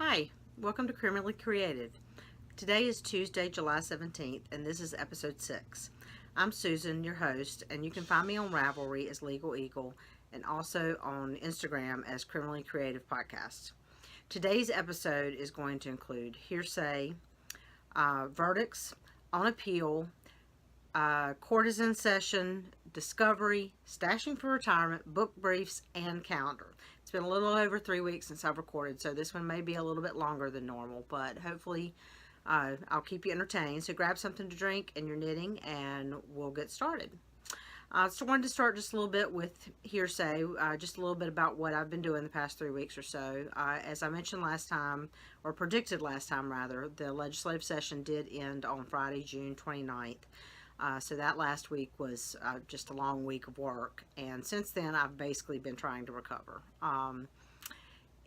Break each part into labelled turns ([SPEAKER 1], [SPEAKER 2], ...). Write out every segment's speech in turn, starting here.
[SPEAKER 1] Hi, welcome to Criminally Creative. Today is Tuesday, July 17th, and this is episode 6. I'm Susan, your host, and you can find me on Ravelry as Legal Eagle and also on Instagram as Criminally Creative Podcast. Today's episode is going to include hearsay, verdicts, on appeal, courtesan session, discovery, stashing for retirement, book briefs, and calendar. It's been a little over 3 weeks since I've recorded, so this one may be a little bit longer than normal, but hopefully I'll keep you entertained. So grab something to drink and your knitting, and we'll get started. So I wanted to start just a little bit with hearsay, just a little bit about what I've been doing the past 3 weeks or so. As I mentioned last time, or predicted last time rather, the legislative session did end on Friday, June 29th. So that last week was just a long week of work, and since then I've basically been trying to recover.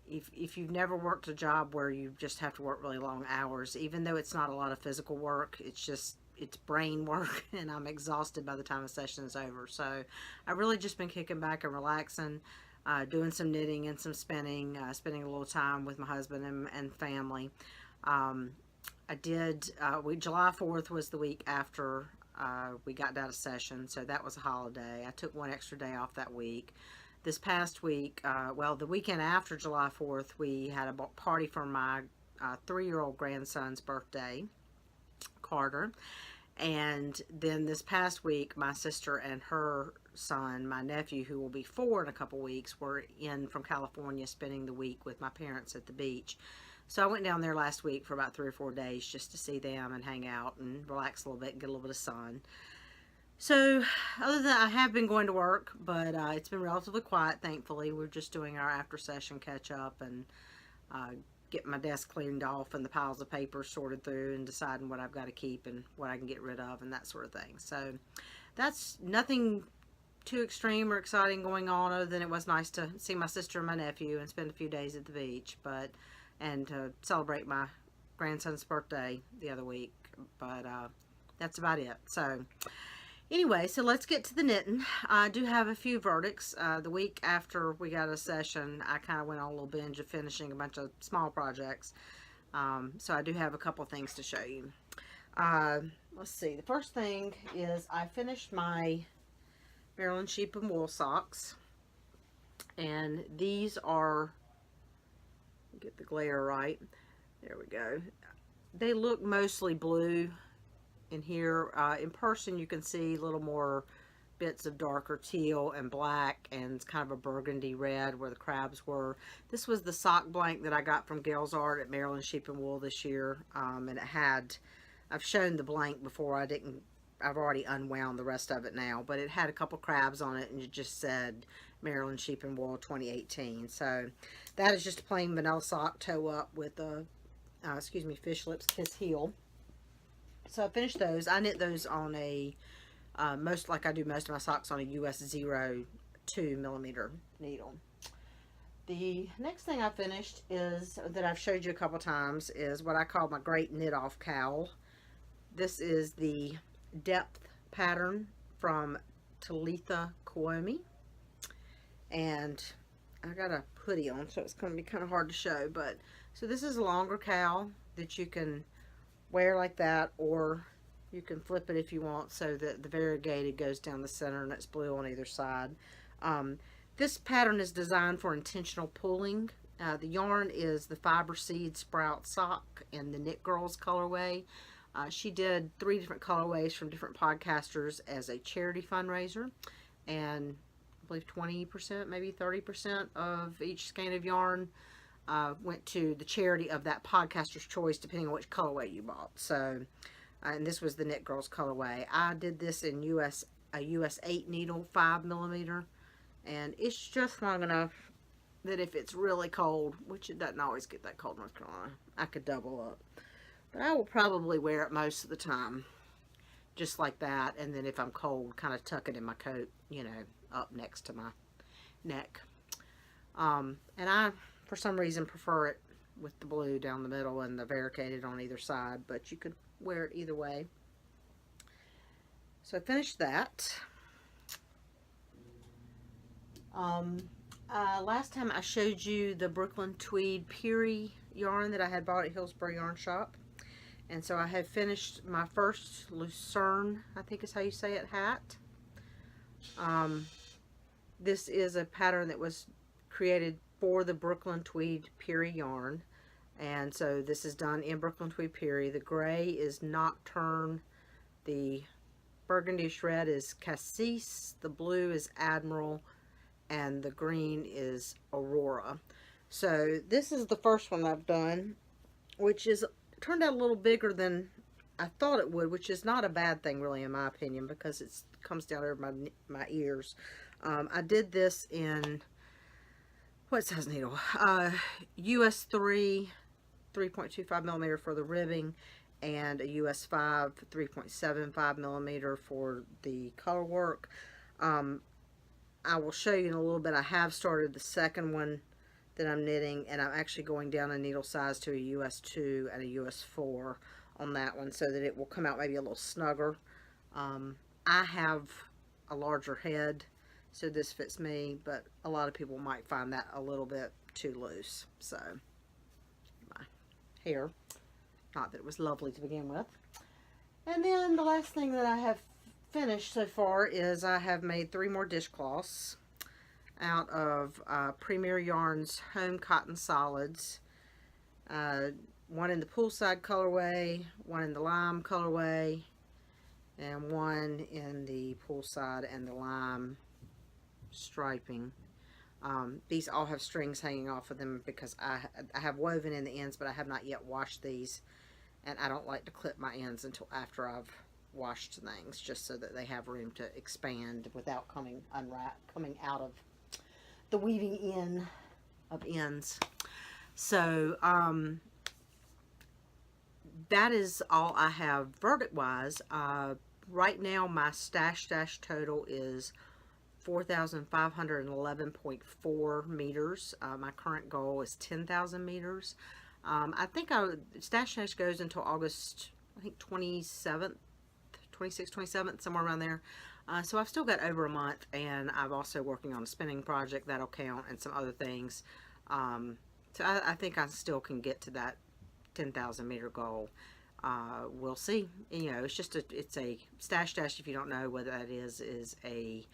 [SPEAKER 1] If you've never worked a job where you just have to work really long hours, even though it's not a lot of physical work, it's brain work, and I'm exhausted by the time the session is over. So I've really just been kicking back and relaxing, doing some knitting and some spinning, spending a little time with my husband and family. I did, July 4th was the week after we got out of session, so that was a holiday. I took one extra day off that week. This past week, the weekend after July 4th, we had a party for my 3-year-old grandson's birthday, Carter. And then this past week, my sister and her son, my nephew, who will be 4 in a couple weeks, were in from California spending the week with my parents at the beach. So I went down there last week for about 3 or 4 days just to see them and hang out and relax a little bit and get a little bit of sun. So other than that, I have been going to work, but it's been relatively quiet, thankfully. We're just doing our after session catch up and getting my desk cleaned off and the piles of paper sorted through and deciding what I've got to keep and what I can get rid of and that sort of thing. So that's nothing too extreme or exciting going on, other than it was nice to see my sister and my nephew and spend a few days at the beach, and to celebrate my grandson's birthday the other week. But that's about it. So anyway, so let's get to the knitting. I do have a few verdicts. The week after we got a session, I kind of went on a little binge of finishing a bunch of small projects. So I do have a couple things to show you. Let's see. The first thing is I finished my Maryland sheep and wool socks. And these are, get the glare right. There we go. They look mostly blue in here. In person you can see a little more bits of darker teal and black and kind of a burgundy red where the crabs were. This was the sock blank that I got from Gail's Art at Maryland Sheep and Wool this year, and it had, I've shown the blank before, I've already unwound the rest of it now, but it had a couple crabs on it and it just said Maryland Sheep and Wool 2018. So that is just a plain vanilla sock toe up with a fish lips kiss heel. So I finished those. I knit those on a like I do most of my socks, on a US 02 millimeter needle. The next thing I finished is, that I've showed you a couple times, is what I call my great knit off cowl. This is the depth pattern from Talitha Kwame, and I got a hoodie on, so it's going to be kind of hard to show, but so this is a longer cowl that you can wear like that, or you can flip it if you want so that the variegated goes down the center and it's blue on either side. This pattern is designed for intentional pulling. The yarn is the Fiber Seed Sprout sock in the Knit Girls colorway. She did 3 different colorways from different podcasters as a charity fundraiser, and I believe 20%, maybe 30% of each skein of yarn went to the charity of that podcaster's choice, depending on which colorway you bought. So, and this was the Knit Girls colorway. I did this in a US 8 needle, 5 millimeter, and it's just long enough that if it's really cold, which it doesn't always get that cold in North Carolina, I could double up. But I will probably wear it most of the time, just like that. And then if I'm cold, kind of tuck it in my coat, you know, up next to my neck. And I, for some reason, prefer it with the blue down the middle and the variegated on either side, but you could wear it either way. So I finished that. Last time I showed you the Brooklyn Tweed Peary yarn that I had bought at Hillsborough Yarn Shop. And so I have finished my first Lucerne, I think is how you say it, hat. This is a pattern that was created for the Brooklyn Tweed Peary yarn. And so this is done in Brooklyn Tweed Peary. The gray is Nocturne. The burgundy red is Cassis. The blue is Admiral. And the green is Aurora. So this is the first one I've done, which is turned out a little bigger than I thought it would, which is not a bad thing really in my opinion, because it comes down over my ears. I did this in, what size needle? US 3, 3.25 millimeter for the ribbing, and a US 5, 3.75 millimeter for the color work. I will show you in a little bit. I have started the second one that I'm knitting, and I'm actually going down a needle size to a US 2 and a US 4 on that one, so that it will come out maybe a little snugger. I have a larger head, so this fits me, but a lot of people might find that a little bit too loose. So my hair, not that it was lovely to begin with. And then the last thing that I have finished so far is I have made 3 more dishcloths out of Premier Yarns Home Cotton Solids. One in the poolside colorway, one in the lime colorway, and one in the poolside and the lime striping. These all have strings hanging off of them because I have woven in the ends, but I have not yet washed these, and I don't like to clip my ends until after I've washed things, just so that they have room to expand without coming out of the weaving in of ends. So that is all I have verdict wise. Right now my stash total is 4,511.4 meters. My current goal is 10,000 meters. I think stash goes until August, I think 26th, 27th, somewhere around there. So I've still got over a month, and I'm also working on a spinning project that'll count, and some other things. So I think I still can get to that 10,000 meter goal. We'll see. You know, it's a stash. If you don't know what that is a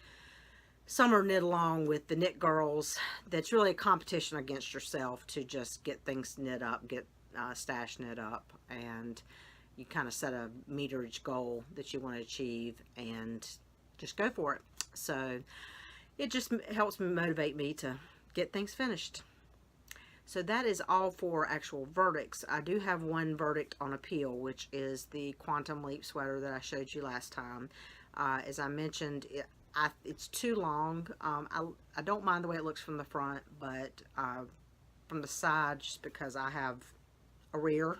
[SPEAKER 1] summer knit along with the Knit Girls. That's really a competition against yourself to just get things knit up, get stash knit up, and you kind of set a meterage goal that you want to achieve and just go for it. So it just helps me motivate me to get things finished. So that is all for actual verdicts. I do have one verdict on appeal, which is the Quantum Leap sweater that I showed you last time. As I mentioned, it's too long. I don't mind the way it looks from the front, but from the side, just because I have a rear,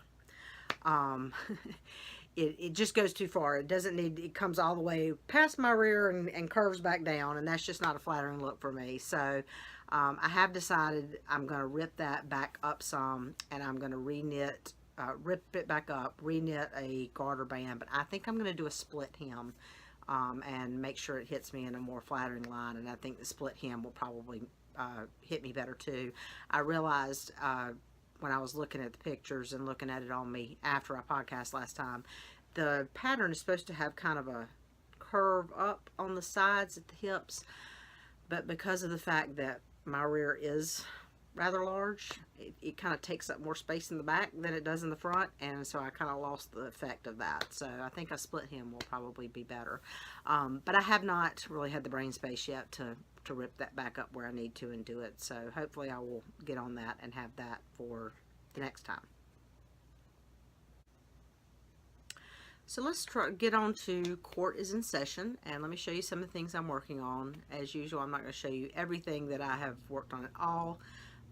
[SPEAKER 1] it just goes too far. It doesn't need, it comes all the way past my rear and curves back down, and that's just not a flattering look for me. So I have decided I'm going to rip that back up some, and I'm going to re-knit, rip it back up, re-knit a garter band, but I think I'm going to do a split hem, and make sure it hits me in a more flattering line, and I think the split hem will probably hit me better too. I realized when I was looking at the pictures and looking at it on me after I podcast last time, the pattern is supposed to have kind of a curve up on the sides at the hips, but because of the fact that my rear is rather large, it kind of takes up more space in the back than it does in the front, and so I kind of lost the effect of that. So I think a split hem will probably be better, but I have not really had the brain space yet to rip that back up where I need to and do it. So hopefully I will get on that and have that for the next time. So let's get on to Court is in Session, and let me show you some of the things I'm working on. As usual, I'm not going to show you everything that I have worked on at all,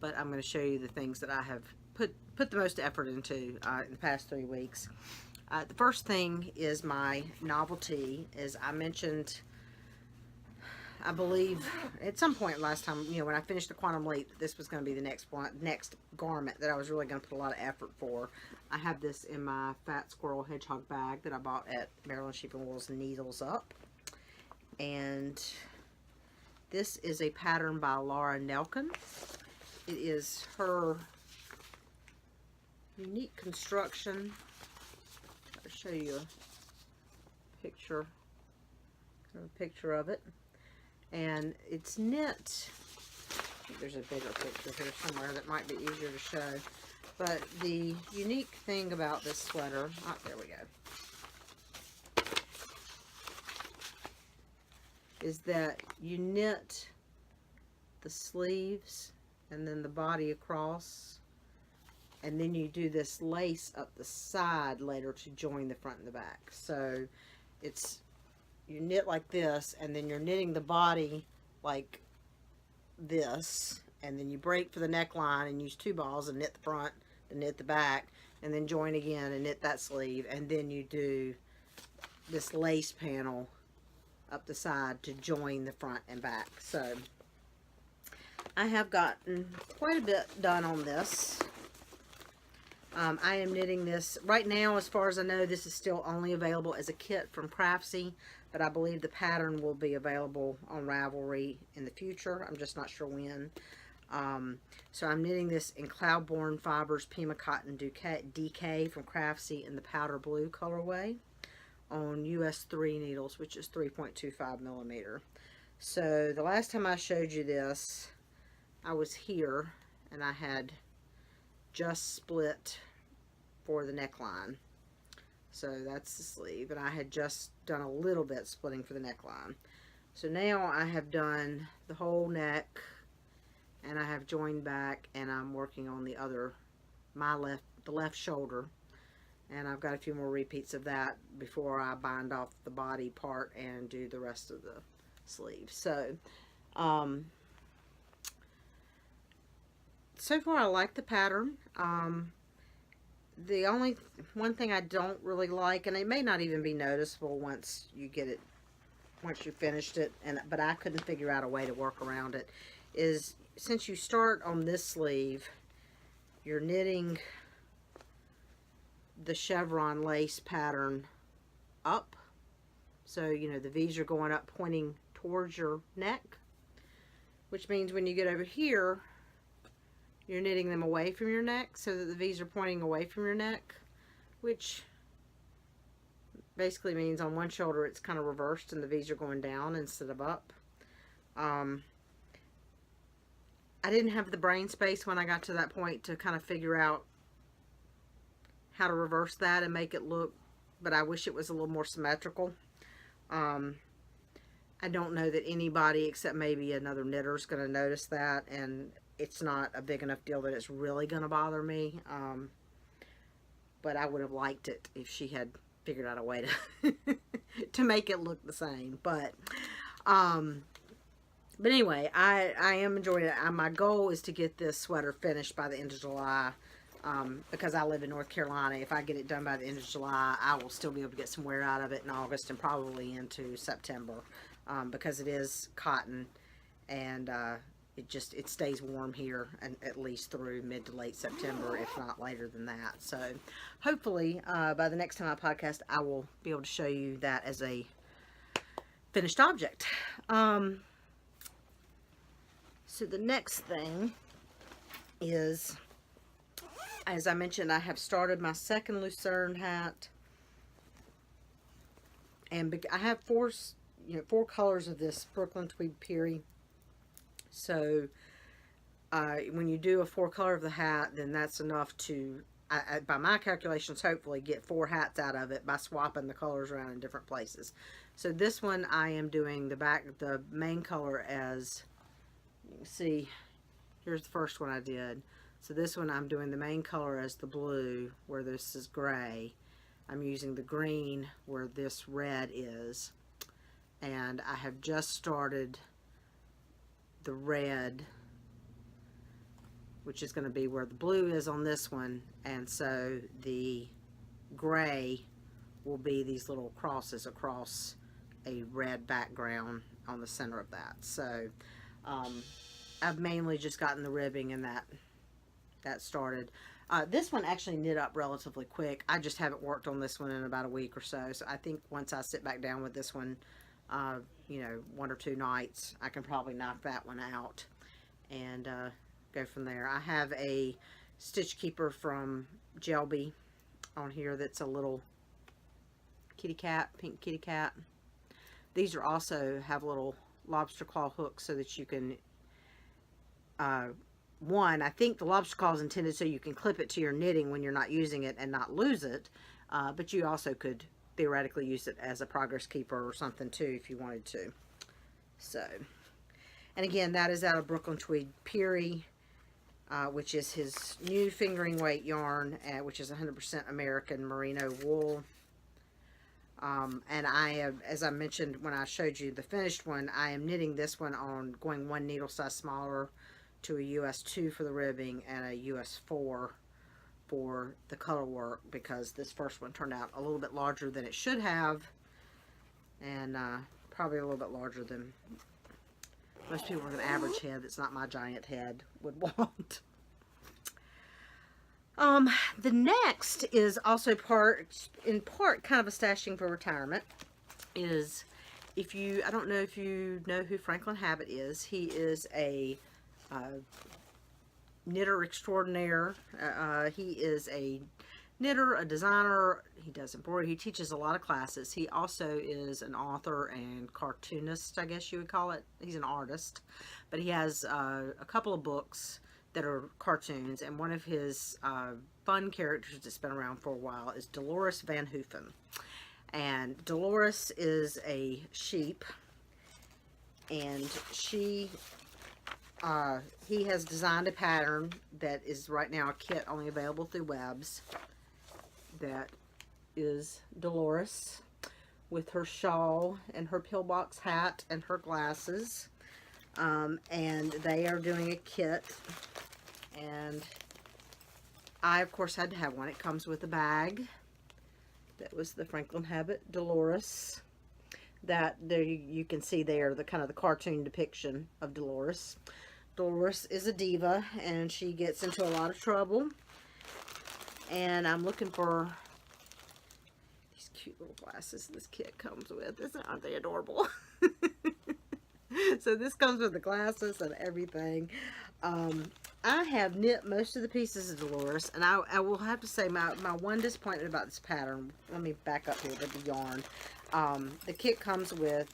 [SPEAKER 1] but I'm going to show you the things that I have put the most effort into in the past 3 weeks. The first thing is my novelty. As I mentioned, I believe at some point last time, you know, when I finished the Quantum Leap, this was going to be the next garment that I was really going to put a lot of effort for. I have this in my Fat Squirrel Hedgehog bag that I bought at Maryland Sheep and Wool's Needles Up. And this is a pattern by Laura Nelkin. It is her unique construction. I'll show you a picture of it. And it's knit. I think there's a bigger picture here somewhere that might be easier to show. But the unique thing about this sweater, oh, there we go, is that you knit the sleeves and then the body across, and then you do this lace up the side later to join the front and the back. So it's, you knit like this, and then you're knitting the body like this, and then you break for the neckline and use 2 balls and knit the front and knit the back, and then join again and knit that sleeve, and then you do this lace panel up the side to join the front and back. So I have gotten quite a bit done on this. I am knitting this right now. As far as I know, this is still only available as a kit from Craftsy, but I believe the pattern will be available on Ravelry in the future. I'm just not sure when. So I'm knitting this in Cloudborne Fibers Pima Cotton DK from Craftsy in the powder blue colorway on US 3 needles, which is 3.25 millimeter. So the last time I showed you this, I was here and I had just split for the neckline. So that's the sleeve, and I had just done a little bit splitting for the neckline. So now I have done the whole neck, and I have joined back, and I'm working on the other, the left shoulder, and I've got a few more repeats of that before I bind off the body part and do the rest of the sleeve. So so far I like the pattern. The only one thing I don't really like, and it may not even be noticeable once you get it, once you finished it, but I couldn't figure out a way to work around it, is since you start on this sleeve, you're knitting the chevron lace pattern up. So, you know, the V's are going up pointing towards your neck, which means when you get over here, you're knitting them away from your neck so that the V's are pointing away from your neck, which basically means on one shoulder it's kind of reversed and the V's are going down instead of up. I didn't have the brain space when I got to that point to kind of figure out how to reverse that and make it look, but I wish it was a little more symmetrical. I don't know that anybody except maybe another knitter is going to notice that, and it's not a big enough deal that it's really going to bother me. But I would have liked it if she had figured out a way to to make it look the same. But anyway, I am enjoying it. My goal is to get this sweater finished by the end of July. Because I live in North Carolina, if I get it done by the end of July, I will still be able to get some wear out of it in August and probably into September, because it is cotton, and it stays warm here and at least through mid to late September, if not later than that. So hopefully by the next time I podcast, I will be able to show you that as a finished object. So the next thing is, as I mentioned, I have started my second Lucerne hat, and I have four colors of this Brooklyn Tweed Peary. So when you do a 4-color of the hat, then that's enough to, by my calculations, hopefully get 4 hats out of it by swapping the colors around in different places. So this one I am doing the main color as, you can see, here's the first one I did. So this one I'm doing the main color as the blue, where this is gray. I'm using the green where this red is. And I have just started the red, which is going to be where the blue is on this one. And so the gray will be these little crosses across a red background on the center of that. So I've mainly just gotten the ribbing and that started. This one actually knit up relatively quick. I just haven't worked on this one in about a week or so. So I think once I sit back down with this one, 1 or 2 nights, I can probably knock that one out and go from there. I have a stitch keeper from gel bee on here that's a little kitty cat, pink kitty cat. These are also have little lobster claw hooks so that you can, one, I think the lobster claw is intended so you can clip it to your knitting when you're not using it and not lose it, but you also could theoretically use it as a progress keeper or something too if you wanted to. So, and again, that is out of Brooklyn Tweed Peary, which is his new fingering weight yarn, which is 100% American merino wool. And I am, as I mentioned when I showed you the finished one, I am knitting this one on going one needle size smaller to a US 2 for the ribbing and a US 4 for the color work, because this first one turned out a little bit larger than it should have, and probably a little bit larger than most people with an average head that's not my giant head would want. The next is also in part kind of a stashing for retirement. Is, if you, I don't know if you know who Franklin Habit is. He is a knitter extraordinaire. He is a knitter, a designer. He does embroidery. He teaches a lot of classes. He also is an author and cartoonist, I guess you would call it. He's an artist, but he has a couple of books that are cartoons, and one of his fun characters that's been around for a while is Dolores Van Hoofen. And Dolores is a sheep, and he has designed a pattern that is right now a kit only available through Webs. That is Dolores with her shawl and her pillbox hat and her glasses. And they are doing a kit, and I of course had to have one. It comes with a bag. That was the Franklin Habit Dolores. That there you can see there the kind of the cartoon depiction of Dolores. Dolores is a diva, and she gets into a lot of trouble, and I'm looking for these cute little glasses this kit comes with. Aren't they adorable? So this comes with the glasses and everything. I have knit most of the pieces of Dolores, and I will have to say my one disappointment about this pattern, let me back up here to the yarn. The kit comes with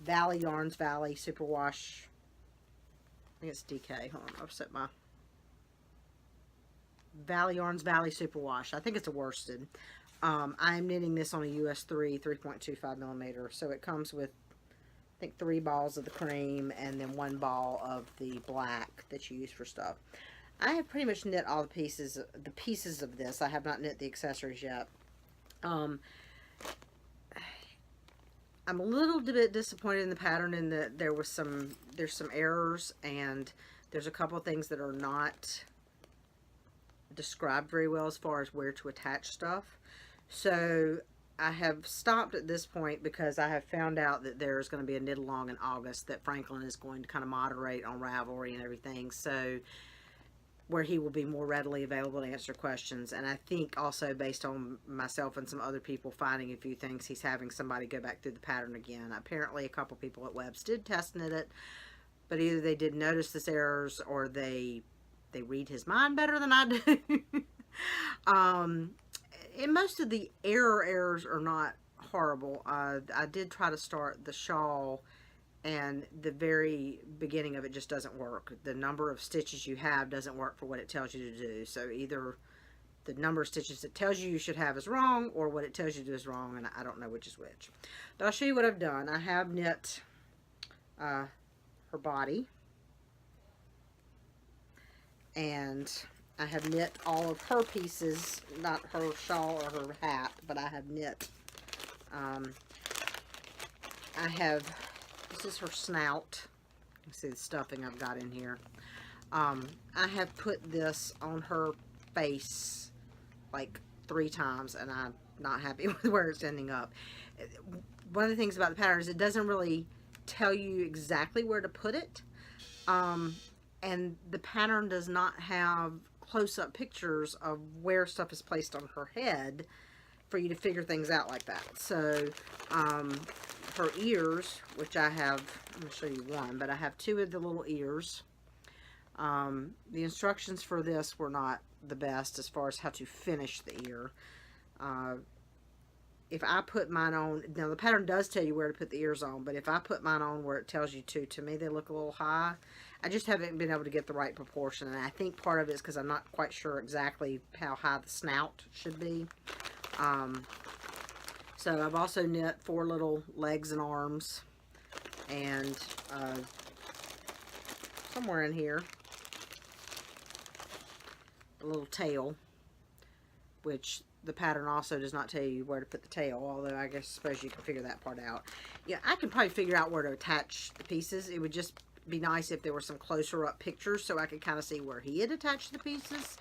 [SPEAKER 1] Valley Yarns Valley Superwash. I think it's DK. Hold on, I've set my Valley Yarns Valley Superwash. I think it's a worsted. I'm knitting this on a US 3, 3.25 millimeter. So it comes with, I think, 3 balls of the cream and then 1 ball of the black that you use for stuff. I have pretty much knit all the pieces of this. I have not knit the accessories yet. I'm a little bit disappointed in the pattern in that there's some errors, and there's a couple of things that are not described very well as far as where to attach stuff. So I have stopped at this point because I have found out that there's going to be a knit along in August that Franklin is going to kind of moderate on Ravelry and everything, so where he will be more readily available to answer questions. And I think also based on myself and some other people finding a few things, he's having somebody go back through the pattern again. Apparently a couple people at Webs did test knit it, but either they did notice this errors or they read his mind better than I do. And most of the errors are not horrible. I did try to start the shawl, and the very beginning of it just doesn't work. The number of stitches you have doesn't work for what it tells you to do. So either the number of stitches it tells you should have is wrong, or what it tells you to do is wrong, and I don't know which is which. But I'll show you what I've done. I have knit her body, and I have knit all of her pieces, not her shawl or her hat, but I have knit. This is her snout. You can see the stuffing I've got in here. I have put this on her face like 3 times, and I'm not happy with where it's ending up. One of the things about the pattern is it doesn't really tell you exactly where to put it. And the pattern does not have close-up pictures of where stuff is placed on her head for you to figure things out like that. So her ears, which I have, I'm going to show you one, but I have 2 of the little ears. The instructions for this were not the best as far as how to finish the ear. If I put mine on, now the pattern does tell you where to put the ears on, but if I put mine on where it tells you to me they look a little high. I just haven't been able to get the right proportion, and I think part of it is because I'm not quite sure exactly how high the snout should be. So I've also knit 4 little legs and arms, and somewhere in here, a little tail, which the pattern also does not tell you where to put the tail, although I suppose you can figure that part out. Yeah, I can probably figure out where to attach the pieces. It would just be nice if there were some closer up pictures so I could kind of see where he had attached the pieces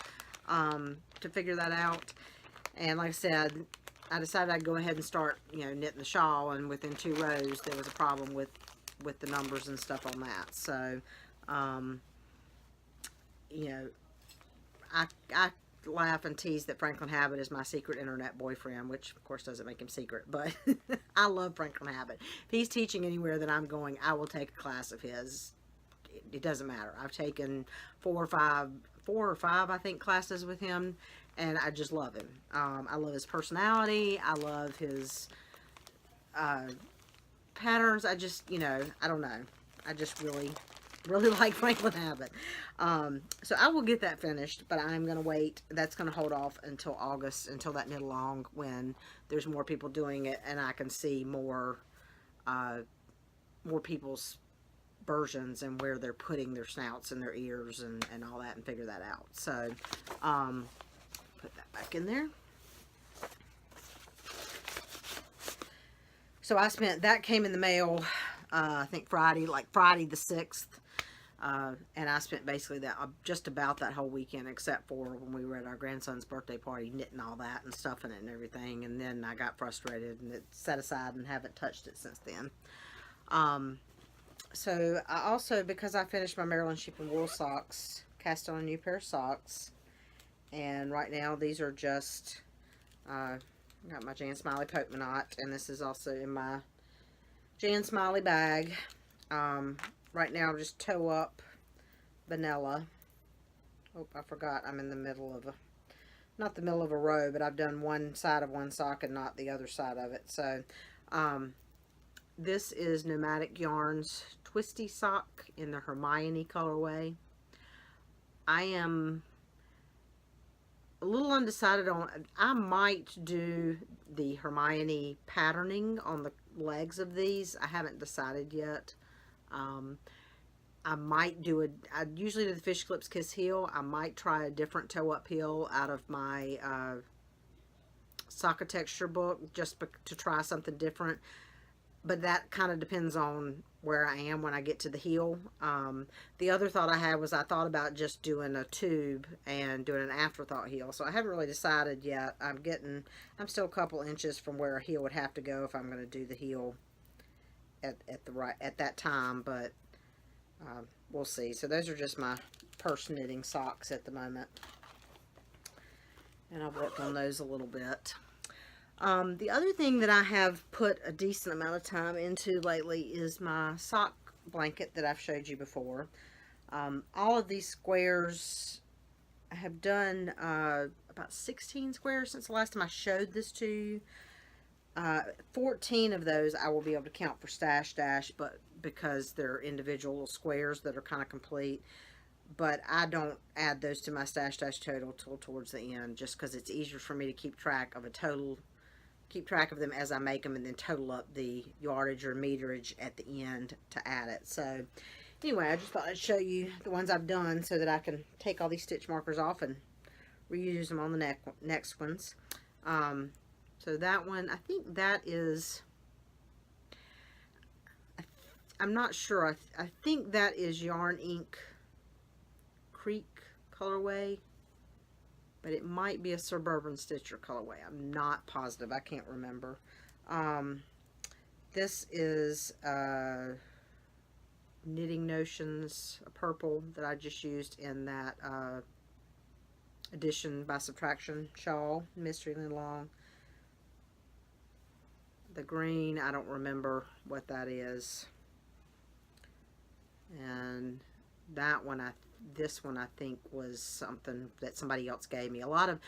[SPEAKER 1] to figure that out. And like I said, I decided I'd go ahead and start, knitting the shawl, and within 2 rows there was a problem with the numbers and stuff on that. So, I laugh and tease that Franklin Habit is my secret internet boyfriend, which of course doesn't make him secret, but I love Franklin Habit. If he's teaching anywhere that I'm going, I will take a class of his. It doesn't matter. I've taken 4 or 5 I think classes with him, and I just love him. I love his personality. I love his patterns. I just, I don't know. I just really like Franklin Habit. So I will get that finished, but I'm going to wait. That's going to hold off until August, until that knit along, when there's more people doing it and I can see more people's versions and where they're putting their snouts and their ears and all that, and figure that out. So put that back in there. So that came in the mail I think Friday the 6th. And I spent basically just about that whole weekend, except for when we were at our grandson's birthday party, knitting all that and stuffing it and everything. And then I got frustrated and it set aside and haven't touched it since then. So I also, because I finished my Maryland sheep and wool socks, cast on a new pair of socks. And right now these are just, got my Jan Smiley polka knot, and this is also in my Jan Smiley bag. Right now I'm just toe up vanilla. Oh, I forgot I'm in the middle of not the middle of a row, but I've done one side of one sock and not the other side of it. So, this is Nomadic Yarns Twisty Sock in the Hermione colorway. I am a little undecided on, I might do the Hermione patterning on the legs of these. I haven't decided yet. I might do I usually do the Fish Clips Kiss heel. I might try a different toe up heel out of my Sock Texture book, just to try something different. But that kind of depends on where I am when I get to the heel. The other thought I had was I thought about just doing a tube and doing an afterthought heel. So I haven't really decided yet. I'm still a couple inches from where a heel would have to go if I'm going to do the heel at that time, but we'll see. So those are just my purse knitting socks at the moment, and I've worked on those a little bit. The other thing that I have put a decent amount of time into lately is my sock blanket that I've showed you before. All of these squares, I have done about 16 squares since the last time I showed this to you. 14 of those I will be able to count for Stash Dash, but because they're individual squares that are kind of complete. But I don't add those to my Stash Dash total till towards the end, just because it's easier for me to keep track of them as I make them, and then total up the yardage or meterage at the end to add it. So anyway, I just thought I'd show you the ones I've done so that I can take all these stitch markers off and reuse them on the next ones. So that one, I think that is, I'm not sure, I think that is Yarn Ink Creek colorway, but it might be a Suburban Stitcher colorway. I'm not positive. I can't remember. This is Knitting Notions, a purple that I just used in that Addition by Subtraction shawl, Mystery Lynn Long. The green, I don't remember what that is. And that one I This one I think was something that somebody else gave me. A lot of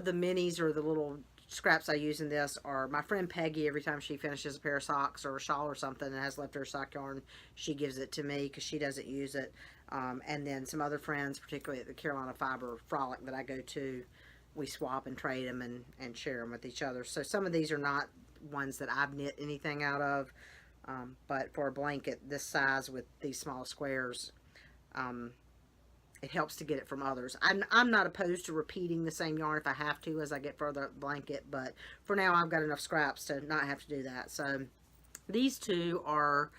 [SPEAKER 1] the minis or the little scraps I use in this are my friend Peggy. Every time she finishes a pair of socks or a shawl or something and has leftover sock yarn, she gives it to me because she doesn't use it. And then some other friends, particularly at the Carolina Fiber Frolic that I go to, we swap and trade them and share them with each other. So some of these are not ones that I've knit anything out of, but for a blanket this size with these small squares, it helps to get it from others. I'm not opposed to repeating the same yarn if I have to as I get further up the blanket, but for now I've got enough scraps to not have to do that. So these two are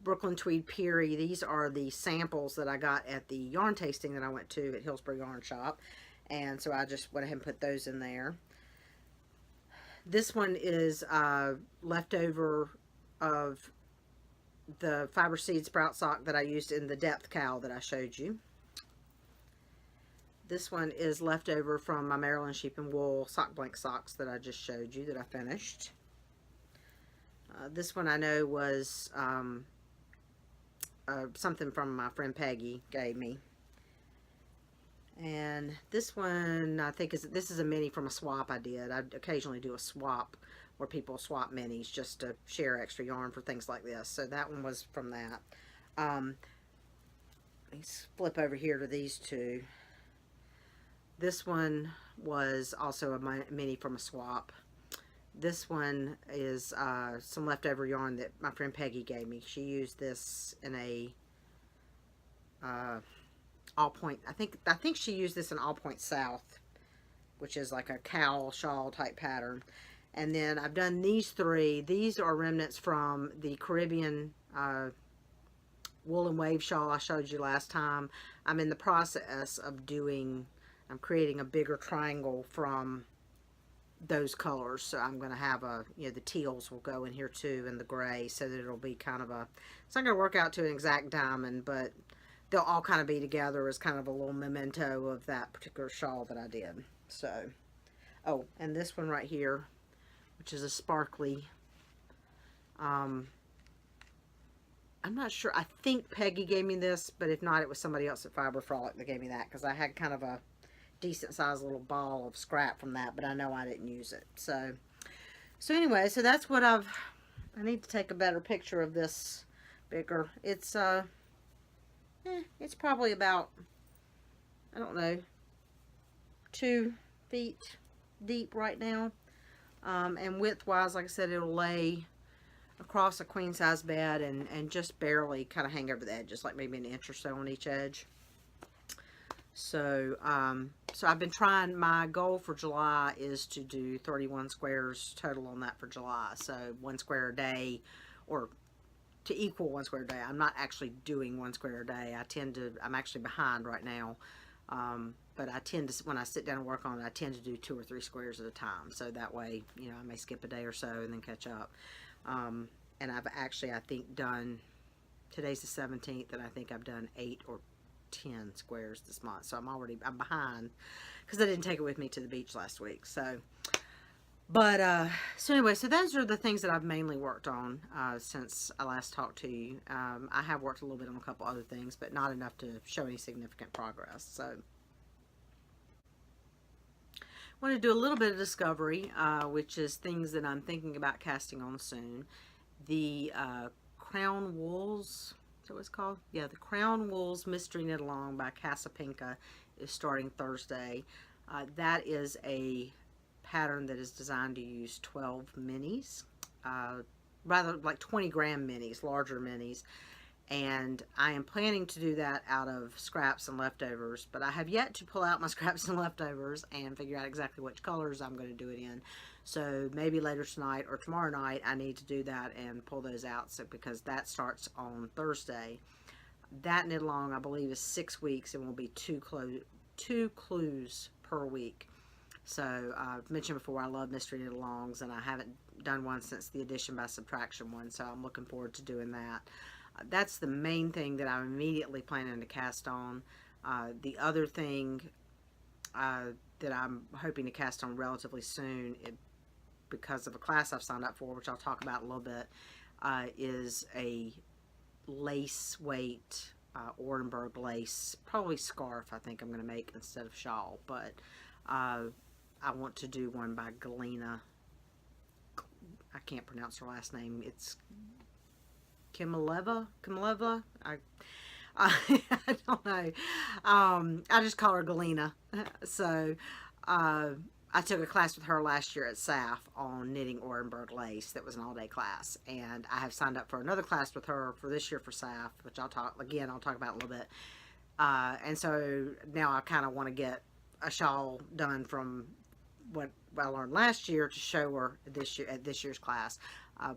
[SPEAKER 1] Brooklyn Tweed Peary. These are the samples that I got at the yarn tasting that I went to at Hillsborough Yarn Shop, and so I just went ahead and put those in there. This one is leftover of the fiber seed sprout sock that I used in the depth cowl that I showed you. This one is leftover from my Maryland Sheep and Wool sock blank socks that I just showed you that I finished. This one I know was something from my friend Peggy gave me. And this one I think this is a mini from a swap I did. I occasionally do a swap where people swap minis just to share extra yarn for things like this. So that one was from that. Let's flip over here to these two. This one was also a mini from a swap. This one is some leftover yarn that my friend Peggy gave me. She used this in a all point. I think she used this in All Point South, which is like a cowl shawl type pattern. And then I've done these three. These are remnants from the Caribbean wool and wave shawl I showed you last time. I'm in the process of I'm creating a bigger triangle from those colors. So I'm going to have the teals will go in here too, and the gray, so that it'll be kind of it's not going to work out to an exact diamond, but they'll all kind of be together as kind of a little memento of that particular shawl that I did. So, oh, and this one right here, which is a sparkly, I'm not sure, I think Peggy gave me this, but if not, it was somebody else at Fiber Frolic that gave me that, because I had kind of a decent sized little ball of scrap from that, but I know I didn't use it. So anyway, so that's what I need to take a better picture of this Beaker. It's probably about, I don't know, 2 feet deep right now. And width wise, like I said, it'll lay across a queen size bed and just barely kind of hang over the edge, just like maybe an inch or so on each edge. So, so I've been trying, my goal for July is to do 31 squares total on that for July. So 1 square a day, or to equal 1 square a day. I'm not actually doing 1 square a day. I'm actually behind right now. But I tend to, when I sit down and work on it, I tend to do 2 or 3 squares at a time. So that way, I may skip a day or so and then catch up. And I've actually, I think, done, today's the 17th, and I think I've done 8 or 10 squares this month. So I'm behind because I didn't take it with me to the beach last week. So, but, so anyway, so those are the things that I've mainly worked on, since I last talked to you. I have worked a little bit on a couple other things, but not enough to show any significant progress. So, I want to do a little bit of discovery, which is things that I'm thinking about casting on soon. The, Crown Wools, is that what it's called? Yeah, the Crown Wools Mystery Knit Along by Casapinka is starting Thursday. That is a pattern that is designed to use 12 minis, rather like 20 gram minis, larger minis. And I am planning to do that out of scraps and leftovers, but I have yet to pull out my scraps and leftovers and figure out exactly which colors I'm going to do it in. So maybe later tonight or tomorrow night I need to do that and pull those out, so because that starts on Thursday. That knit along, I believe, is 6 weeks and will be two clues per week. So I've mentioned before I love mystery knit alongs, and I haven't done one since the addition by subtraction one, so I'm looking forward to doing that. That's the main thing that I'm immediately planning to cast on. The other thing that I'm hoping to cast on relatively soon, because of a class I've signed up for, which I'll talk about in a little bit, is a lace weight Orenburg lace, probably scarf I think I'm going to make instead of shawl, but I want to do one by Galena. I can't pronounce her last name. It's Kimaleva. I don't know. I just call her Galena. So I took a class with her last year at SAF on knitting Orenburg lace. That was an all-day class, and I have signed up for another class with her for this year for SAF, which I'll talk about in a little bit. And so now I kind of want to get a shawl done from what I learned last year to show her this year at this year's class.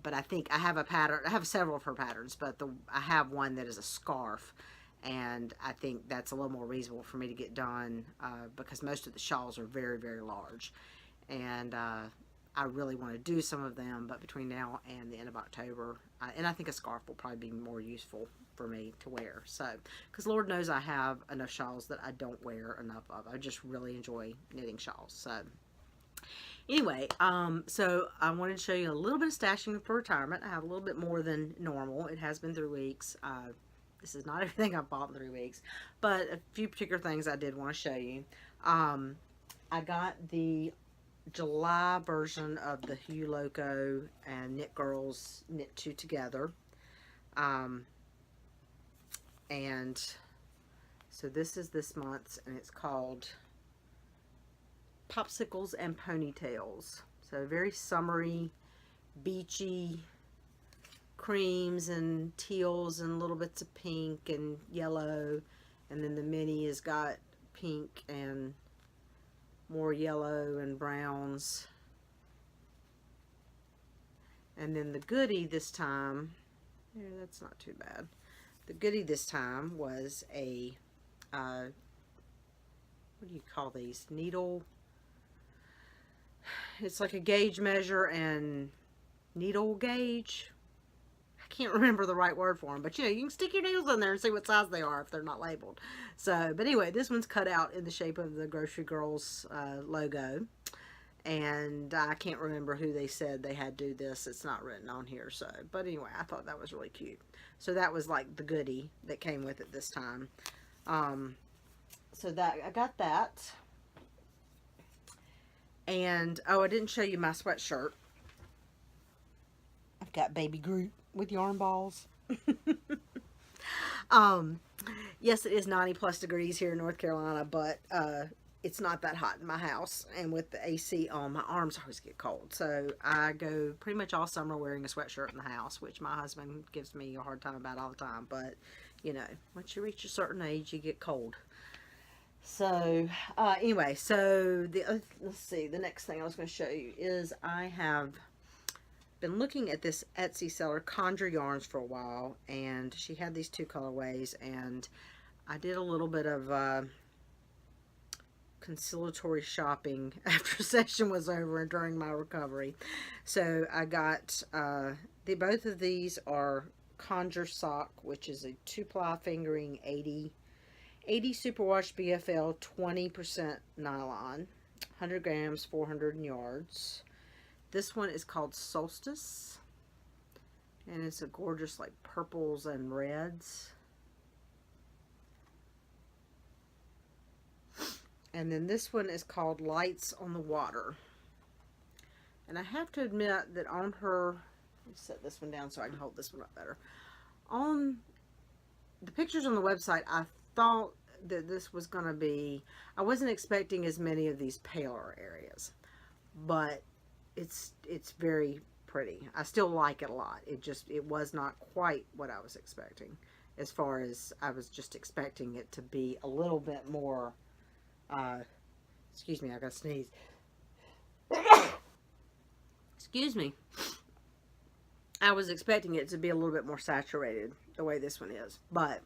[SPEAKER 1] But I think I have a pattern. I have several of her patterns, but I have one that is a scarf, and I think that's a little more reasonable for me to get done because most of the shawls are very, very large, and I really want to do some of them, but between now and the end of October, and I think a scarf will probably be more useful for me to wear. So, because Lord knows I have enough shawls that I don't wear enough of. I just really enjoy knitting shawls. So, anyway, so I wanted to show you a little bit of stashing for retirement. I have a little bit more than normal. It has been 3 weeks. This is not everything I've bought in 3 weeks, but a few particular things I did want to show you. I got the July version of the Hue Loco and Knit Girls Knit 2 Together. And so this is this month's, and it's called Popsicles and Ponytails. So very summery, beachy creams and teals and little bits of pink and yellow, and then the mini has got pink and more yellow and browns, and then the goodie this time, yeah, that's not too bad. The goodie this time was a what do you call these, needle, it's like a gauge measure and needle gauge. I can't remember the right word for them, but you know, you can stick your needles in there and see what size they are if they're not labeled. So, but anyway, this one's cut out in the shape of the Grocery Girls logo, and I can't remember who they said they had to do this. It's not written on here. So, but anyway, I thought that was really cute. So that was like the goodie that came with it this time. So that I got that, and oh, I didn't show you my sweatshirt. I've got Baby Groot with yarn balls. Yes, it is 90+ degrees here in North Carolina, but it's not that hot in my house, and with the AC on, my arms always get cold. So I go pretty much all summer wearing a sweatshirt in the house, which my husband gives me a hard time about all the time. But you know, once you reach a certain age, you get cold. So anyway, so let's see, the next thing I was going to show you is I have been looking at this Etsy seller Conjure Yarns for a while, and she had these 2 colorways, and I did a little bit of conciliatory shopping after session was over and during my recovery. So I got both of these are Conjure Sock, which is a 2-ply fingering 80 superwash BFL 20% nylon, 100 grams, 400 yards. This one is called Solstice, and it's a gorgeous like purples and reds. And then this one is called Lights on the Water. And I have to admit that on her, let me set this one down so I can hold this one up better. On the pictures on the website, I thought that this was going to be, I wasn't expecting as many of these paler areas, but it's very pretty. I still like it a lot. It was not quite what I was expecting, as far as I was just expecting it to be a little bit more, excuse me, I gotta sneeze. Excuse me. I was expecting it to be a little bit more saturated the way this one is, but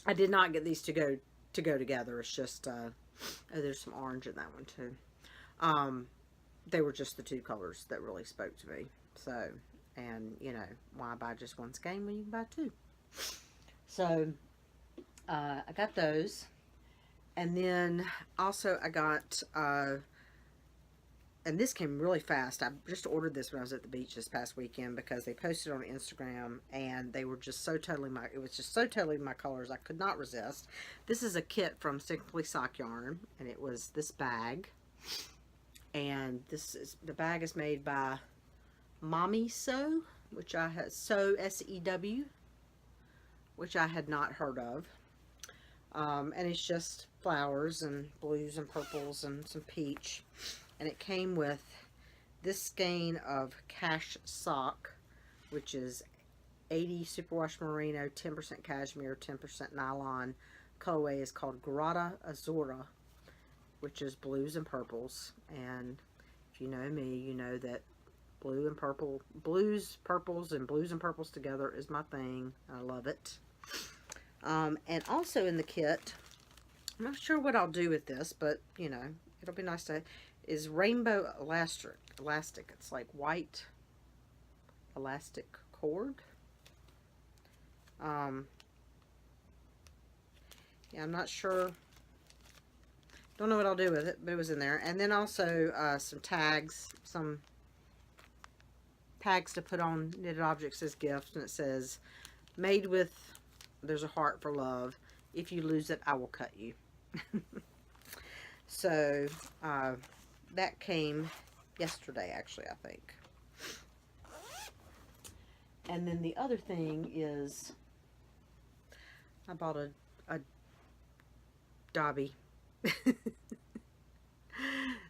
[SPEAKER 1] I did not get these to go together. It's just oh, there's some orange in that one too. They were just the 2 colors that really spoke to me. So, and you know, why buy just one skein when you can buy 2? So I got those, and then also I got and this came really fast. I just ordered this when I was at the beach this past weekend because they posted on Instagram, and they were just so totally it was just so totally my colors. I could not resist. This is a kit from Simply Sock Yarn, and it was this bag. And the bag is made by Mommy Sew, which I had Sew, which I had not heard of. And it's just flowers and blues and purples and some peach. And it came with this skein of Cash Sock, which is 80 superwash merino, 10% cashmere, 10% nylon. Colorway is called Grata Azura, which is blues and purples. And if you know me, you know that blues, purples, and blues and purples together is my thing. I love it. And also in the kit, I'm not sure what I'll do with this, but you know, it'll be nice to, is rainbow elastic. It's like white elastic cord. Yeah, I'm not sure. Don't know what I'll do with it, but it was in there. And then also some tags to put on knitted objects as gifts, and it says, made with, there's a heart for love. If you lose it, I will cut you. So that came yesterday, actually, I think. And then the other thing is, I bought a Dobby.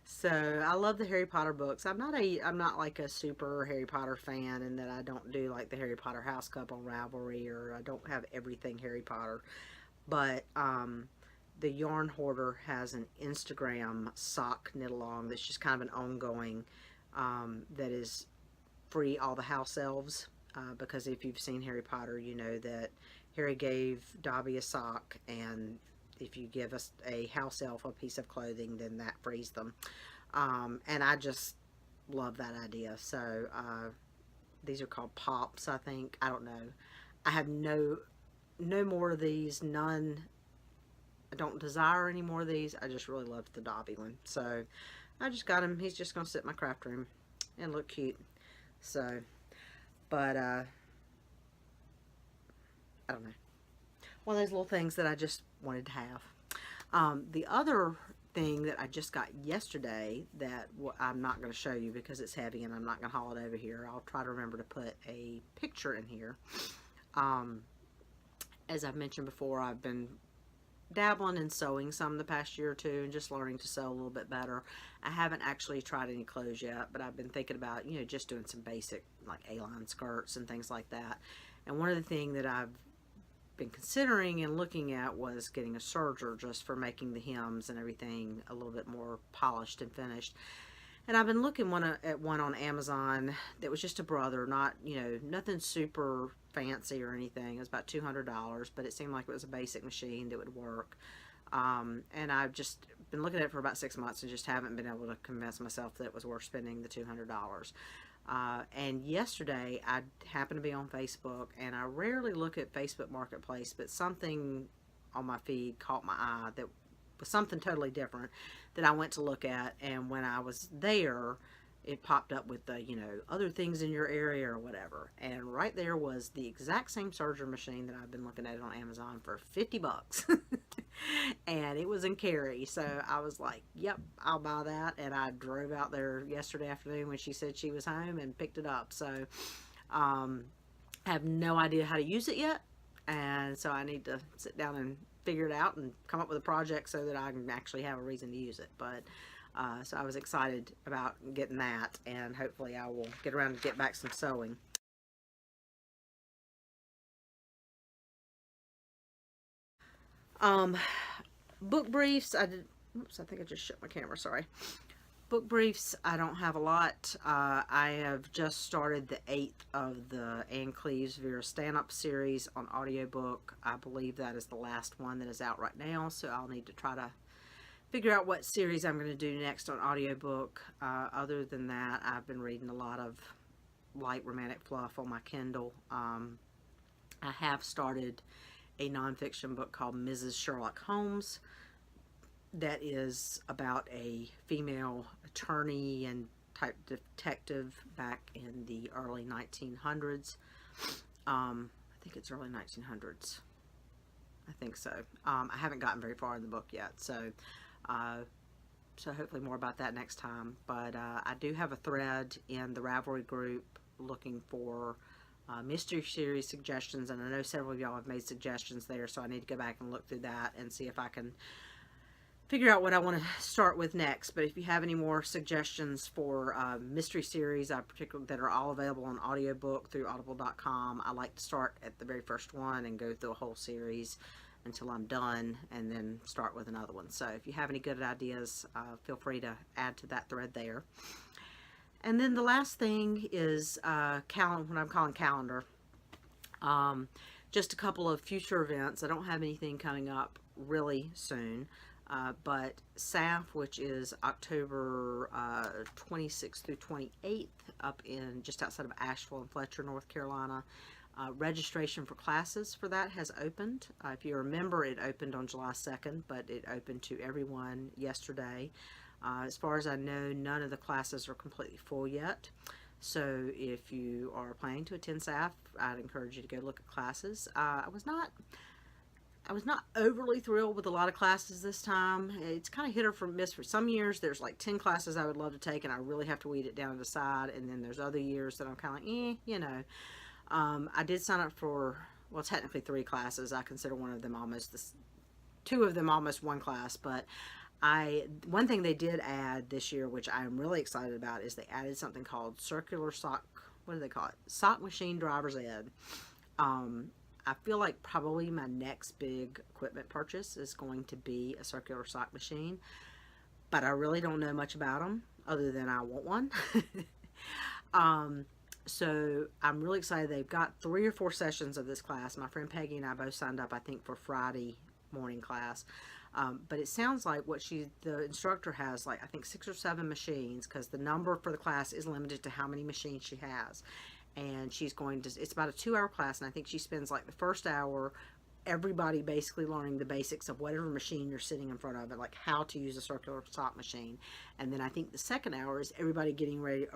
[SPEAKER 1] So I love the Harry Potter books. I'm not like a super Harry Potter fan, in that I don't do like the Harry Potter House Cup on Ravelry, or I don't have everything Harry Potter. But the Yarn Hoarder has an Instagram sock knit along that's just kind of an ongoing, that is free all the house elves, because if you've seen Harry Potter, you know that Harry gave Dobby a sock, and if you give us a house elf a piece of clothing, then that frees them. And I just love that idea. So these are called pops, I think. I don't know. I have no more of these. None. I don't desire any more of these. I just really loved the Dobby one. So I just got him. He's just going to sit in my craft room and look cute. So, but I don't know. One of those little things that I just wanted to have. The other thing that I just got yesterday that I'm not going to show you because it's heavy and I'm not going to haul it over here. I'll try to remember to put a picture in here. As I've mentioned before, I've been dabbling in sewing some the past year or two and just learning to sew a little bit better. I haven't actually tried any clothes yet, but I've been thinking about, you know, just doing some basic like A-line skirts and things like that. And one of the things that I've been considering and looking at was getting a serger just for making the hems and everything a little bit more polished and finished. And I've been looking at one on Amazon that was just a brother, not, you know, nothing super fancy or anything. It was about $200, but it seemed like it was a basic machine that would work. And I've just been looking at it for about 6 months and just haven't been able to convince myself that it was worth spending the $200. And yesterday I happened to be on Facebook, and I rarely look at Facebook Marketplace, but something on my feed caught my eye that was something totally different that I went to look at. And when I was there, it popped up with the, you know, other things in your area or whatever. And right there was the exact same serger machine that I've been looking at on Amazon for 50 bucks. And it was in Cary. So I was like, yep, I'll buy that. And I drove out there yesterday afternoon when she said she was home and picked it up. So I have no idea how to use it yet. And so I need to sit down and figure it out and come up with a project so that I can actually have a reason to use it. But so I was excited about getting that, and hopefully I will get around to get back some sewing. Book briefs, oops, I think I just shut my camera, sorry. Book briefs, I don't have a lot. I have just started the 8th of the Ann Cleeves Vera Stand-Up series on audiobook. I believe that is the last one that is out right now, so I'll need to try to figure out what series I'm going to do next on audiobook. Other than that, I've been reading a lot of light romantic fluff on my Kindle. I have started a nonfiction book called Mrs. Sherlock Holmes. that is about a female attorney and type detective back in the early 1900s. I think it's early 1900s. I think so. I haven't gotten very far in the book yet, so hopefully more about that next time. But I do have a thread in the Ravelry group looking for mystery series suggestions, and I know several of y'all have made suggestions there, so I need to go back and look through that and see if I can figure out what I want to start with next. But if you have any more suggestions for mystery series, particularly that are all available on audiobook through audible.com, I like to start at the very first one and go through a whole series until I'm done, and then start with another one. So if you have any good ideas, feel free to add to that thread there. And then the last thing is what I'm calling calendar. Just a couple of future events. I don't have anything coming up really soon. But SAF, which is October 26th through 28th, up in just outside of Asheville and Fletcher, North Carolina. Registration for classes for that has opened. If you remember, it opened on July 2nd, but it opened to everyone yesterday. As far as I know, none of the classes are completely full yet. So if you are planning to attend SAF, I'd encourage you to go look at classes. I was not overly thrilled with a lot of classes this time. It's kind of hit or miss. For some years, there's like 10 classes I would love to take, and I really have to weed it down and decide. And then there's other years that I'm kind of like, you know. I did sign up for, well, technically 3 classes. I consider one of them two of them almost one class. But one thing they did add this year, which I'm really excited about, is they added something called circular sock. What do they call it? Sock machine driver's ed. I feel like probably my next big equipment purchase is going to be a circular sock machine, but I really don't know much about them other than I want one. So I'm really excited. They've got 3 or 4 sessions of this class. My friend Peggy and I both signed up, I think, for Friday morning class. But it sounds like the instructor has, like, I think 6 or 7 machines, because the number for the class is limited to how many machines she has. And she's going to, it's about a 2-hour class, and I think she spends like the first hour, everybody basically learning the basics of whatever machine you're sitting in front of, and like how to use a circular sock machine. And then I think the second hour is everybody getting ready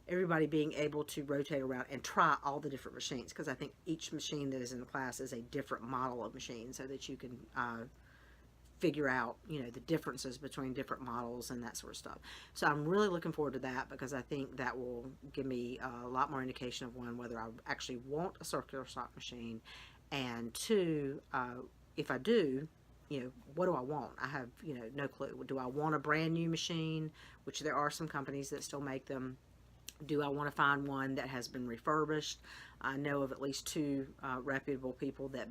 [SPEAKER 1] everybody being able to rotate around and try all the different machines, because I think each machine that is in the class is a different model of machine, so that you can figure out, you know, the differences between different models and that sort of stuff. So I'm really looking forward to that, because I think that will give me a lot more indication of, one, whether I actually want a circular sock machine, and 2, if I do, you know, what do I want? I have, you know, no clue. Do I want a brand new machine, which there are some companies that still make them? Do I want to find one that has been refurbished? I know of at least 2 reputable people that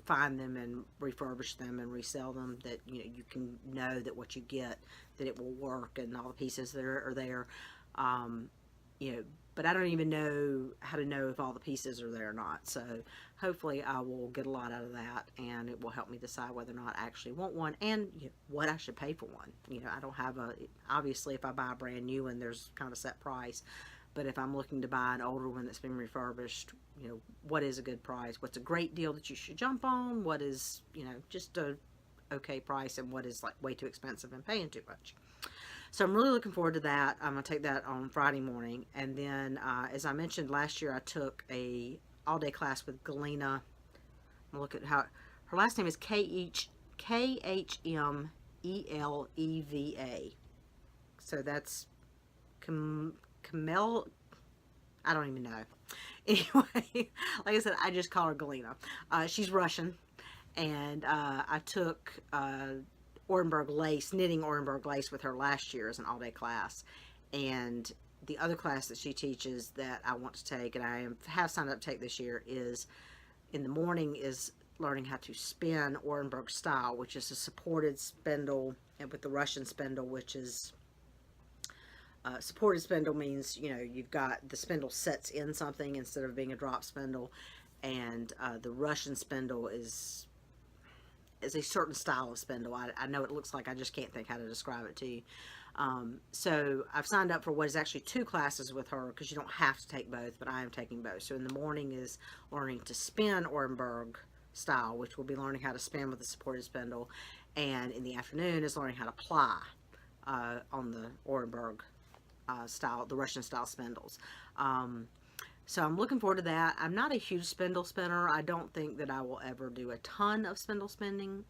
[SPEAKER 1] find them and refurbish them and resell them, that, you know, you can know that what you get, that it will work, and all the pieces that are there. You know, but I don't even know how to know if all the pieces are there or not. So hopefully I will get a lot out of that, and it will help me decide whether or not I actually want one, and, you know, what I should pay for one. You know, I don't have obviously if I buy a brand new one, there's kind of a set price. But if I'm looking to buy an older one that's been refurbished, you know, what is a good price? What's a great deal that you should jump on? What is, you know, just a okay price, and what is like way too expensive and paying too much? So I'm really looking forward to that. I'm going to take that on Friday morning. And then, as I mentioned last year, I took a all-day class with Galena. I'm going to look at how, her last name is Khmeleva. So that's Camel, I don't even know. Anyway, like I said, I just call her Galena. She's Russian, and I took Orenburg lace, knitting Orenburg lace with her last year as an all-day class. And the other class that she teaches that I want to take, and I have signed up to take this year, is in the morning, is learning how to spin Orenburg style, which is a supported spindle, and with the Russian spindle, which is supported spindle means, you know, you've got the spindle sets in something instead of being a drop spindle, and the Russian spindle is a certain style of spindle. I know it looks like, I just can't think how to describe it to you. So I've signed up for what is actually 2 classes with her, because you don't have to take both, but I am taking both. So in the morning is learning to spin Orenburg style, which will be learning how to spin with a supported spindle, and in the afternoon is learning how to ply on the Orenburg style, the Russian style spindles. So I'm looking forward to that. I'm not a huge spindle spinner. I don't think that I will ever do a ton of spindle spinning,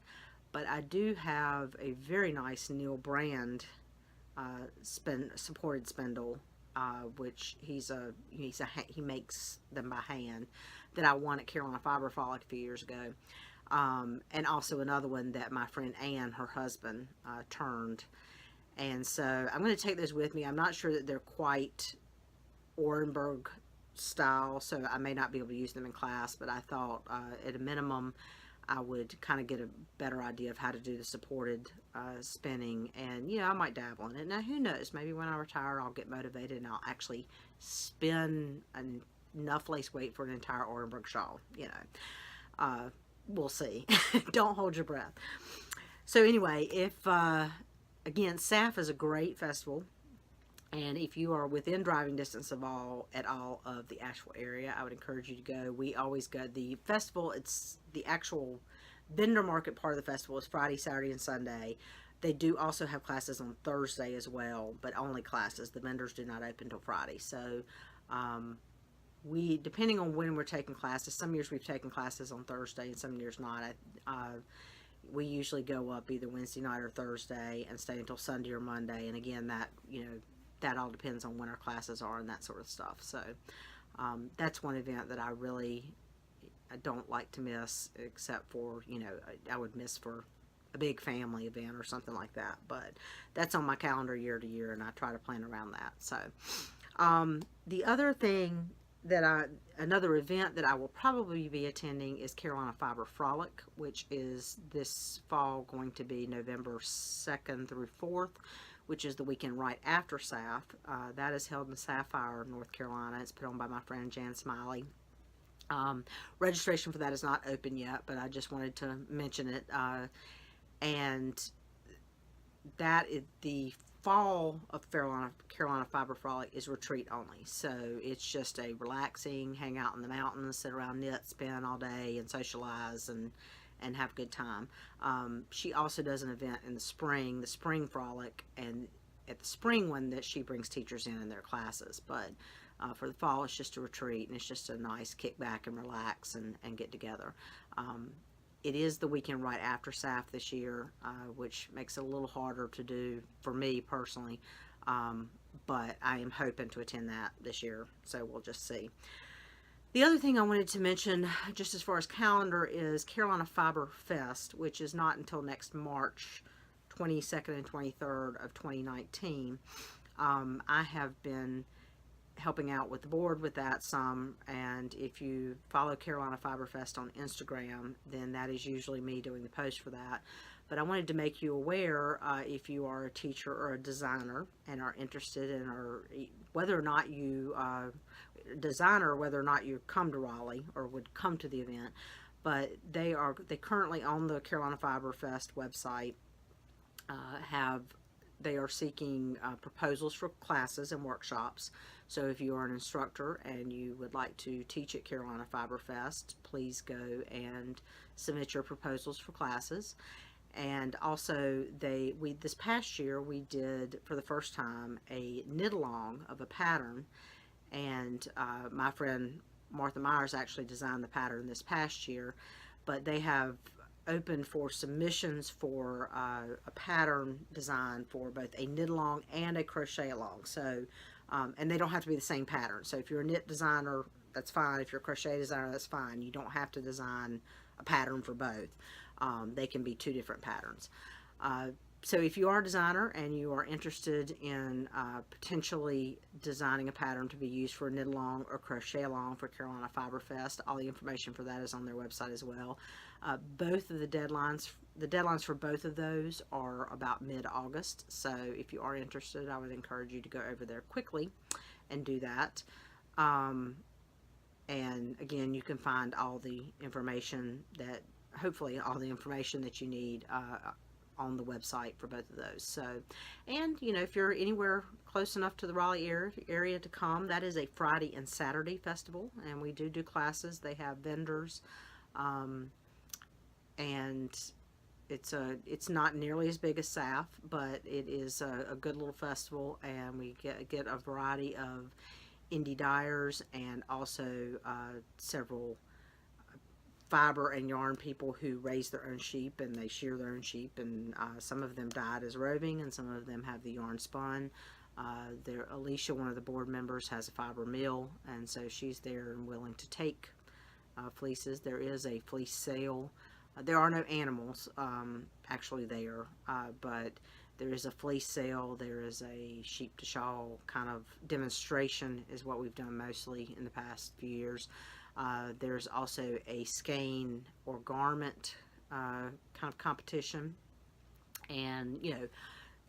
[SPEAKER 1] but I do have a very nice Neil Brand supported spindle, which he makes them by hand, that I won at Carolina Fiber Frolic a few years ago. And also another one that my friend Ann, her husband, turned. And so I'm going to take those with me. I'm not sure that they're quite Orenburg style, so I may not be able to use them in class, but I thought at a minimum I would kind of get a better idea of how to do the supported spinning, and I might dabble in it. Now who knows, maybe when I retire I'll get motivated and I'll actually spin enough lace weight for an entire Orenburg shawl. We'll see. Don't hold your breath. So anyway, if again, SAF is a great festival. And if you are within driving distance of all of the Asheville area, I would encourage you to go. We always go. The festival, it's the actual vendor market part of the festival is Friday, Saturday, and Sunday. They do also have classes on Thursday as well, but only classes. The vendors do not open until Friday. So we, depending on when we're taking classes, some years we've taken classes on Thursday and some years not. We usually go up either Wednesday night or Thursday and stay until Sunday or Monday. And again, that all depends on when our classes are and that sort of stuff. So that's one event that I don't like to miss, except for, I would miss for a big family event or something like that. But that's on my calendar year to year, and I try to plan around that. So the other thing another event that I will probably be attending is Carolina Fiber Frolic, which is this fall going to be November 2nd through 4th, which is the weekend right after SAF. That is held in Sapphire, North Carolina. It's put on by my friend Jan Smiley. Registration for that is not open yet, but I just wanted to mention it. And that is the fall of Carolina Fiber Frolic is retreat only. So it's just a relaxing, hang out in the mountains, sit around, knit, spin all day, and socialize and have a good time. She also does an event in the spring frolic, and at the spring one that she brings teachers in their classes. But for the fall, it's just a retreat, and it's just a nice kick back and relax and get together. It is the weekend right after SAF this year, which makes it a little harder to do for me personally, but I am hoping to attend that this year, so we'll just see. The other thing I wanted to mention, just as far as calendar, is Carolina Fiber Fest, which is not until next March 22nd and 23rd of 2019. I have been helping out with the board with that some, and if you follow Carolina Fiber Fest on Instagram, then that is usually me doing the post for that. But I wanted to make you aware, if you are a teacher or a designer and are interested in, or whether or not you designer, whether or not you come to Raleigh or would come to the event, but they currently on the Carolina Fiber Fest website they are seeking proposals for classes and workshops. So if you are an instructor and you would like to teach at Carolina Fiber Fest, please go and submit your proposals for classes. And also this past year we did for the first time a knit along of a pattern, and my friend Martha Myers actually designed the pattern this past year, but they have open for submissions for a pattern design for both a knit along and a crochet along. So and they don't have to be the same pattern. So if you're a knit designer, that's fine. If you're a crochet designer, that's fine. You don't have to design a pattern for both. They can be two different patterns. So if you are a designer and you are interested in potentially designing a pattern to be used for a knit along or crochet along for Carolina Fiber Fest, all the information for that is on their website as well. Both of the deadlines for both of those are about mid-August. So if you are interested, I would encourage you to go over there quickly and do that. And again, you can find all the information hopefully all the information that you need on the website for both of those. So, and if you're anywhere close enough to the Raleigh area to come, that is a Friday and Saturday festival, and we do classes. They have vendors, and it's not nearly as big as SAF, but it is a good little festival, and we get a variety of indie dyers, and also several fiber and yarn people who raise their own sheep, and they shear their own sheep, and some of them dyed as roving, and some of them have the yarn spun. Alicia, one of the board members, has a fiber mill, and so she's there and willing to take fleeces. There is a fleece sale. There are no animals actually there, but there is a fleece sale. There is a sheep to shawl kind of demonstration is what we've done mostly in the past few years. There's also a skein or garment kind of competition, and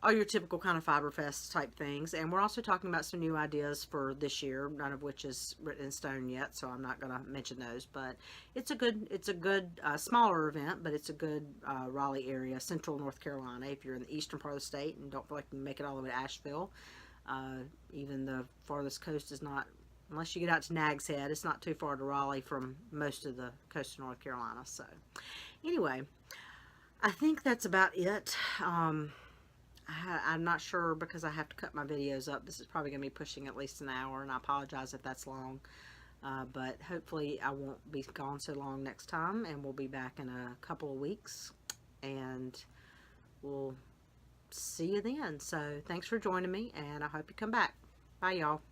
[SPEAKER 1] all your typical kind of Fiber Fest type things. And we're also talking about some new ideas for this year, none of which is written in stone yet, so I'm not going to mention those. But it's a good smaller event, but it's a good Raleigh area, central North Carolina. If you're in the eastern part of the state and don't feel like you can make it all the way to Asheville, even the farthest coast is not, unless you get out to Nags Head, it's not too far to Raleigh from most of the coast of North Carolina. So anyway, I think that's about it. I'm not sure because I have to cut my videos up. This is probably going to be pushing at least an hour, and I apologize if that's long. But hopefully I won't be gone so long next time, and we'll be back in a couple of weeks, and we'll see you then. So thanks for joining me, and I hope you come back. Bye, y'all.